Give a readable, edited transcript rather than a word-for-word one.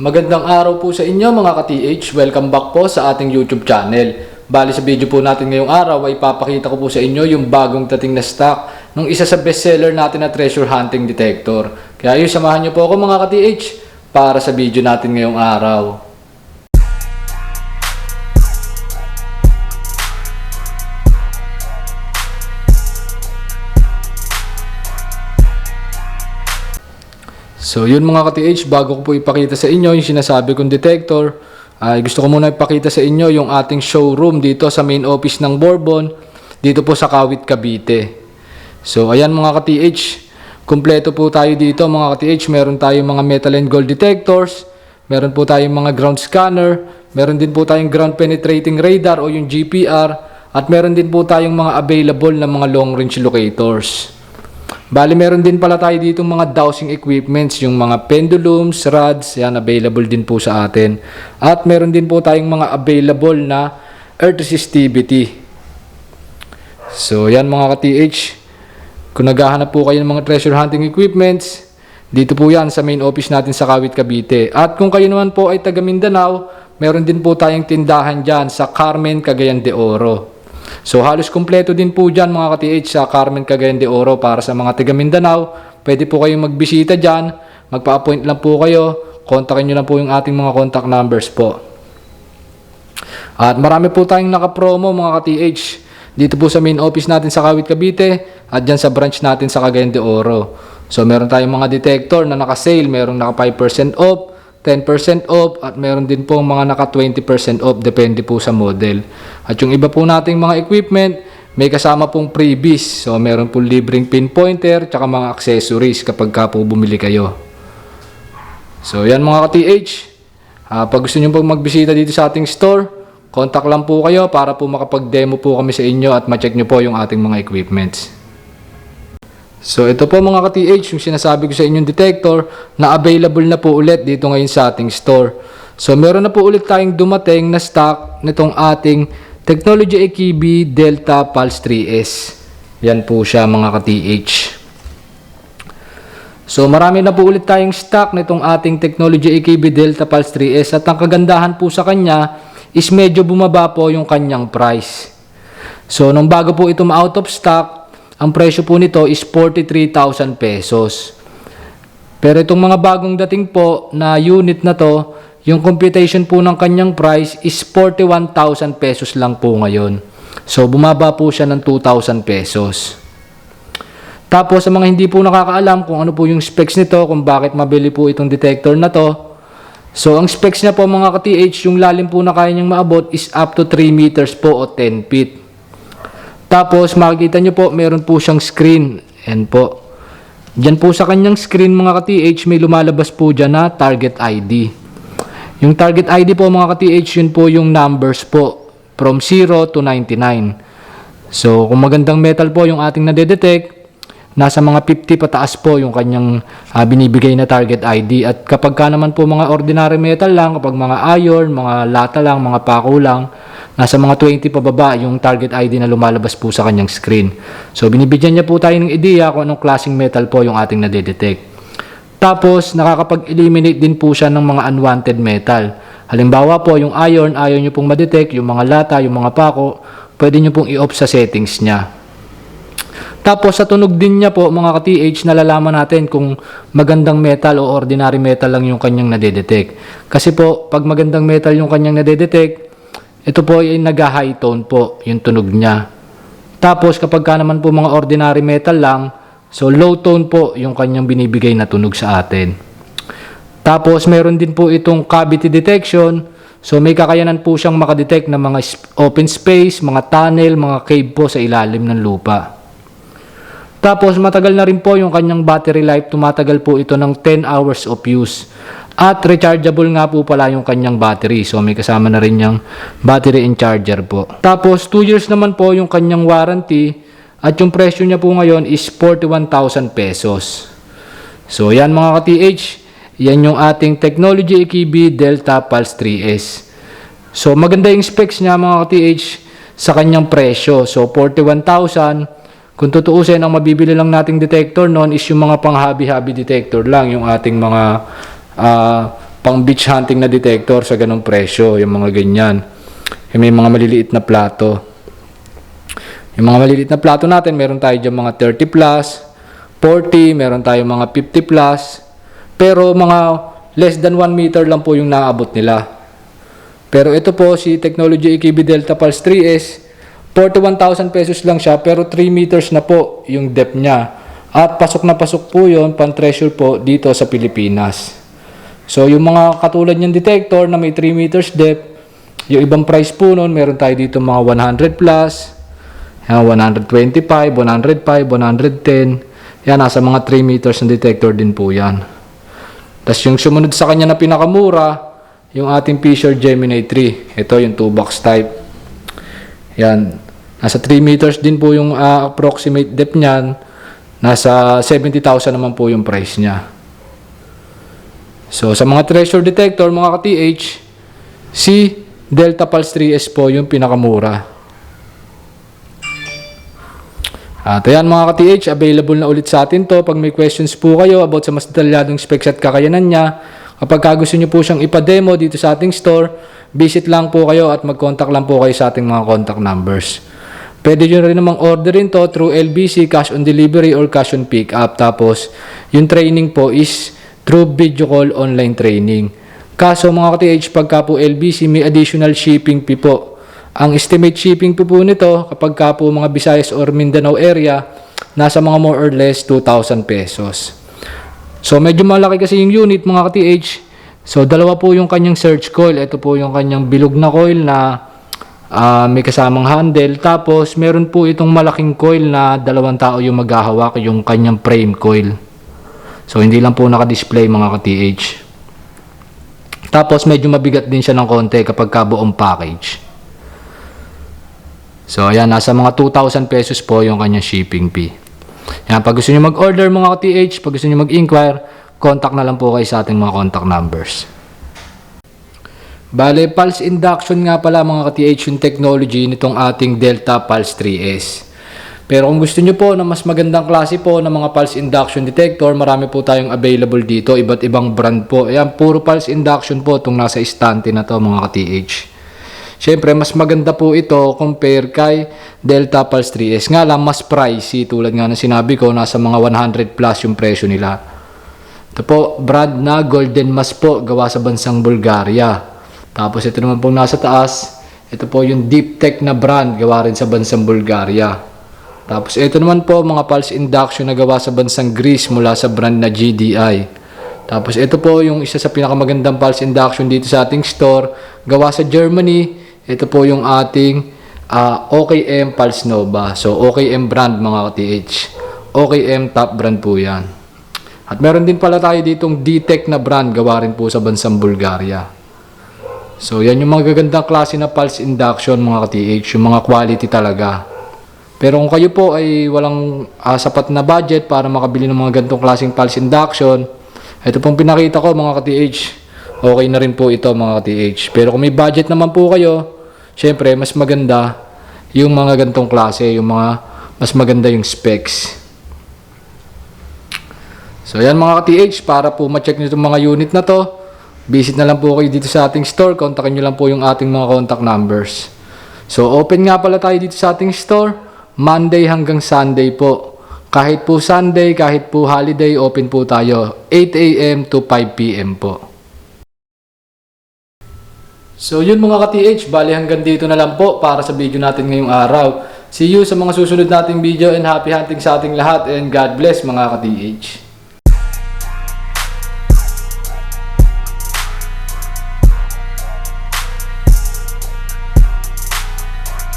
Magandang araw po sa inyo mga ka-TH. Welcome back po sa ating YouTube channel. Bali sa video po natin ngayong araw ay papakita ko po sa inyo yung bagong dating na stock ng isa sa bestseller natin na treasure hunting detector. Kaya yun, samahan nyo po ako mga ka-TH para sa video natin ngayong araw. So yun mga ka-TH, bago ko po ipakita sa inyo yung sinasabi kong detector, ay gusto ko muna ipakita sa inyo yung ating showroom dito sa main office ng Bourbon, dito po sa Kawit, Cavite. So ayan mga ka-TH, kumpleto po tayo dito mga ka-TH. Meron tayong mga metal and gold detectors, meron po tayong mga ground scanner, meron din po tayong ground penetrating radar o yung GPR, at meron din po tayong mga available na mga long range locators. Bali, meron din pala tayo dito mga dowsing equipments, yung mga pendulums, rods, yan, available din po sa atin. At meron din po tayong mga available na earth resistivity. So, yan mga ka-TH. Kung naghahanap po kayo ng mga treasure hunting equipments, dito po yan sa main office natin sa Kawit, Cavite. At kung kayo naman po ay taga Mindanao, meron din po tayong tindahan dyan sa Carmen, Cagayan de Oro. So halos kumpleto din po dyan mga ka-TH sa Carmen, Cagayan de Oro para sa mga taga Mindanao. Pwede po kayong magbisita dyan, magpa-appoint lang po kayo, kontakin nyo lang po yung ating mga contact numbers po. At marami po tayong naka-promo mga ka-TH dito po sa main office natin sa Kawit, Cavite at dyan sa branch natin sa Cagayan de Oro. So meron tayong mga detector na naka-sale, merong naka 5% off, 10% off, at meron din po mga naka 20% off, depende po sa model. At yung iba po nating mga equipment, may kasama pong freebies. So meron po libreng pinpointer tsaka mga accessories kapag ka po bumili kayo. So yan mga ka-TH, pag gusto nyo pong magbisita dito sa ating store, contact lang po kayo para po makapag-demo po kami sa inyo at ma-check nyo po yung ating mga equipments. So ito po mga ka-TH, yung sinasabi ko sa inyong detector na available na po ulit dito ngayon sa ating store. So meron na po ulit tayong dumating na stock nitong ating Technology AKB Delta Pulse 3S. Yan po siya mga ka-TH. So marami na po ulit tayong stock nitong ating Technology AKB Delta Pulse 3S, at ang kagandahan po sa kanya is medyo bumaba po yung kanyang price. So nung bago po ito ma-out of stock, ang presyo po nito is 43,000 pesos. Pero itong mga bagong dating po na unit na to, yung computation po ng kanyang price is 41,000 pesos lang po ngayon. So bumaba po siya ng 2,000 pesos. Tapos sa mga hindi po nakakaalam kung ano po yung specs nito, kung bakit mabili po itong detector na to. So ang specs niya po mga ka-TH, yung lalim po na kaya niyang maabot is up to 3 meters po o 10 feet. Tapos makikita nyo po, meron po siyang screen. Yan po. Diyan po sa kanyang screen mga ka-TH, may lumalabas po dyan na target ID. Yung target ID po mga ka-TH, yun po yung numbers po from 0 to 99. So kung magandang metal po yung ating nadedetect, nasa mga 50 pataas po yung kanyang binibigay na target ID. At kapag ka naman po mga ordinary metal lang, kapag mga iron, mga lata lang, mga pako lang, nasa mga 20 pababa yung target ID na lumalabas po sa kanyang screen. So binibigyan niya po tayo ng ideya kung anong klaseng metal po yung ating nadedetect. Tapos nakakapag-eliminate din po siya ng mga unwanted metal. Halimbawa po yung iron, ayaw nyo pong madetect, yung mga lata, yung mga pako, pwede nyo pong i-off sa settings niya. Tapos sa tunog din niya po mga ka-TH, nalalaman natin kung magandang metal o ordinary metal lang yung kanyang nadedetect. Kasi po pag magandang metal yung kanyang nadedetect, ito po ay nag-high tone po yung tunog niya. Tapos kapag ka naman po mga ordinary metal lang, so low tone po yung kanyang binibigay na tunog sa atin. Tapos meron din po itong cavity detection. So may kakayanan po siyang makadetect ng mga open space, mga tunnel, mga cave po sa ilalim ng lupa. Tapos matagal na rin po yung kanyang battery life, tumatagal po ito ng 10 hours of use. At rechargeable nga po pala yung kanyang battery. So may kasama na rin yung battery and charger po. Tapos 2 years naman po yung kanyang warranty. At yung presyo niya po ngayon is 41,000 pesos. So yan mga ka-TH, yan yung ating Technology AKB Delta Pulse 3S. So maganda yung specs niya mga ka-TH sa kanyang presyo. So 41,000. Kung tutuusin, ang mabibili lang nating detector noon is yung mga pang hobby-hobby detector lang. Yung ating mga pang beach hunting na detector sa ganong presyo, yung mga ganyan. Yung may mga maliliit na plato. Yung mga maliliit na plato natin, meron tayo dyan mga 30 plus, 40, meron tayo mga 50 plus, pero mga less than 1 meter lang po yung naabot nila. Pero ito po, si Technology AKB Delta Pulse 3S, 41,000 pesos lang siya, pero 3 meters na po yung depth niya. At pasok na pasok po yun, pan-treasure po dito sa Pilipinas. So yung mga katulad niyang detector na may 3 meters depth, yung ibang price po nun, meron tayo dito mga 100 plus, 125, 105, 110. Yan, nasa mga 3 meters na detector din po yan. Tapos yung sumunod sa kanya na pinakamura, yung ating Fisher Gemini 3. Ito yung 2-box type. Yan, nasa 3 meters din po yung approximate depth niyan. Nasa 70,000 naman po yung price niya. So, sa mga treasure detector, mga ka-TH, si Delta Pulse 3S po yung pinakamura. At ayan mga ka-TH, available na ulit sa atin to. Pag may questions po kayo about sa mas detalyadong specs at kakayanan niya, kapag gusto nyo po siyang ipa-demo dito sa ating store, visit lang po kayo at mag-contact lang po kayo sa ating mga contact numbers. Pwede nyo rin namang orderin to through LBC, cash on delivery or cash on pick up. Tapos, yung training po is through video call online training. Kaso mga ka-TH, pagka po LBC, may additional shipping fee po. Ang estimate shipping fee po nito, kapag ka po mga Visayas or Mindanao area, nasa mga more or less 2,000 pesos. So, medyo malaki kasi yung unit mga ka-TH. So, dalawa po yung kanyang surge coil. Ito po yung kanyang bilog na coil na may kasamang handle. Tapos, meron po itong malaking coil na 2 tao yung maghahawak, yung kanyang frame coil. So, hindi lang po naka-display mga ka-TH. Tapos, medyo mabigat din siya ng konti kapag buong package. So, ayan, nasa mga 2,000 pesos po yung kanyang shipping fee. Yan, pag gusto nyo mag-order mga ka-TH, pag gusto nyo mag-inquire, contact na lang po kayo sa ating mga contact numbers. Bale, pulse induction nga pala mga ka-TH yung technology nitong ating Delta Pulse 3S. Pero kung gusto nyo po na mas magandang klase po ng mga pulse induction detector, marami po tayong available dito, iba't ibang brand po. Ayan, puro pulse induction po itong nasa istante na to mga ka-TH. Siyempre, mas maganda po ito compare kay Delta Pulse 3S. Nga lang, mas pricey. Tulad nga na sinabi ko, nasa mga 100 plus yung presyo nila. Ito po, brand na Golden Mask po, gawa sa bansang Bulgaria. Tapos ito naman pong nasa taas, ito po yung Deep Tech na brand, gawa rin sa bansang Bulgaria. Tapos ito naman po, mga pulse induction na gawa sa bansang Greece mula sa brand na GDI. Tapos ito po yung isa sa pinakamagandang pulse induction dito sa ating store, gawa sa Germany. Ito po yung ating OKM Pulse Nova. So, OKM brand mga ka-TH. OKM top brand po yan. At meron din pala tayo ditong D-Tech na brand, gawa rin po sa bansang Bulgaria. So, yan yung mga gagandang klase na pulse induction mga ka-TH. Yung mga quality talaga. Pero kung kayo po ay walang sapat na budget para makabili ng mga ganitong klaseng pulse induction, ito pong pinakita ko mga ka-TH. Okay na rin po ito mga ka-TH. Pero kung may budget naman po kayo, syempre, mas maganda yung mga gantong klase, yung mga mas maganda yung specs. So, yan mga ka-TH, para po ma-check nyo itong mga unit na to, visit na lang po kayo dito sa ating store, kontakin nyo lang po yung ating mga contact numbers. So, open nga pala tayo dito sa ating store, Monday hanggang Sunday po. Kahit po Sunday, kahit po holiday, open po tayo, 8 a.m. to 5 p.m. po. So yun mga ka-TH, bali hanggang dito na lang po para sa video natin ngayong araw. See you sa mga susunod nating video and happy hunting sa ating lahat and God bless mga ka-TH.